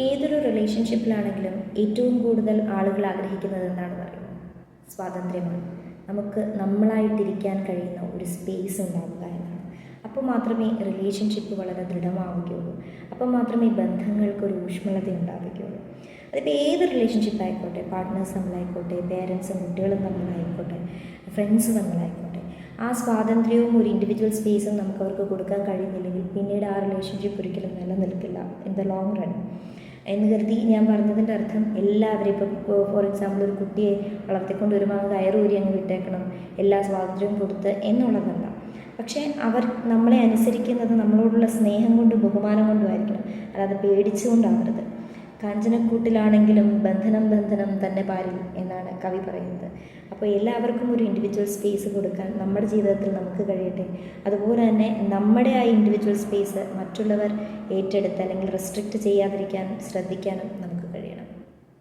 ഏതൊരു റിലേഷൻഷിപ്പിലാണെങ്കിലും ഏറ്റവും കൂടുതൽ ആളുകൾ ആഗ്രഹിക്കുന്നത് എന്താണെന്ന് അറിയുമോ? സ്വാതന്ത്ര്യമാണ്. നമുക്ക് നമ്മളായിട്ടിരിക്കാൻ കഴിയുന്ന ഒരു സ്പേസ് ഉണ്ടാവുക എന്നാണ്. അപ്പോൾ മാത്രമേ റിലേഷൻഷിപ്പ് വളരെ ദൃഢമാവുകയുള്ളൂ. അപ്പോൾ മാത്രമേ ബന്ധങ്ങൾക്കൊരു ഊഷ്മളത ഉണ്ടാവുകയുള്ളൂ. അതിപ്പോൾ ഏത് റിലേഷൻഷിപ്പ് ആയിക്കോട്ടെ, പാർട്ട്നേഴ്സ് തമ്മിലായിക്കോട്ടെ, പേരൻസും കുട്ടികളും തമ്മിലായിക്കോട്ടെ, ഫ്രണ്ട്സ് തമ്മിലായിക്കോട്ടെ, ആ സ്വാതന്ത്ര്യവും ഒരു ഇൻഡിവിജ്വൽ സ്പേസും നമുക്ക് അവർക്ക് കൊടുക്കാൻ കഴിയുന്നില്ലെങ്കിൽ പിന്നീട് ആ റിലേഷൻഷിപ്പ് ഒരിക്കലും നിലനിൽക്കില്ല ഇൻ ദ ലോങ് റൺ. എന്ന് കരുതി ഞാൻ പറഞ്ഞതിൻ്റെ അർത്ഥം എല്ലാവരും ഇപ്പം ഫോർ എക്സാമ്പിൾ ഒരു കുട്ടിയെ വളർത്തിക്കൊണ്ട് വരുമ്പോൾ കയറൂരി അങ്ങ് വിട്ടേക്കണം, എല്ലാ സ്വാതന്ത്ര്യവും കൊടുത്ത് എന്നുള്ളതല്ല. പക്ഷേ അവർ നമ്മളെ അനുസരിക്കുന്നത് നമ്മളോടുള്ള സ്നേഹം കൊണ്ടും ബഹുമാനം കൊണ്ടും ആയിരിക്കണം, അല്ലാതെ പേടിച്ചുകൊണ്ടാവരുത്. കാഞ്ചനക്കൂട്ടിലാണെങ്കിലും ബന്ധനം ബന്ധനം തന്നെ പാരിൽ എന്നാണ് കവി പറയുന്നത്. അപ്പോൾ എല്ലാവർക്കും ഒരു ഇൻഡിവിജ്വൽ സ്പേസ് കൊടുക്കാൻ നമ്മുടെ ജീവിതത്തിൽ നമുക്ക് കഴിയട്ടെ. അതുപോലെ തന്നെ നമ്മുടെ ആ ഇൻഡിവിജ്വൽ സ്പേസ് മറ്റുള്ളവർ ഏറ്റെടുത്ത് അല്ലെങ്കിൽ റെസ്ട്രിക്റ്റ് ചെയ്യാതിരിക്കാൻ ശ്രദ്ധിക്കാനും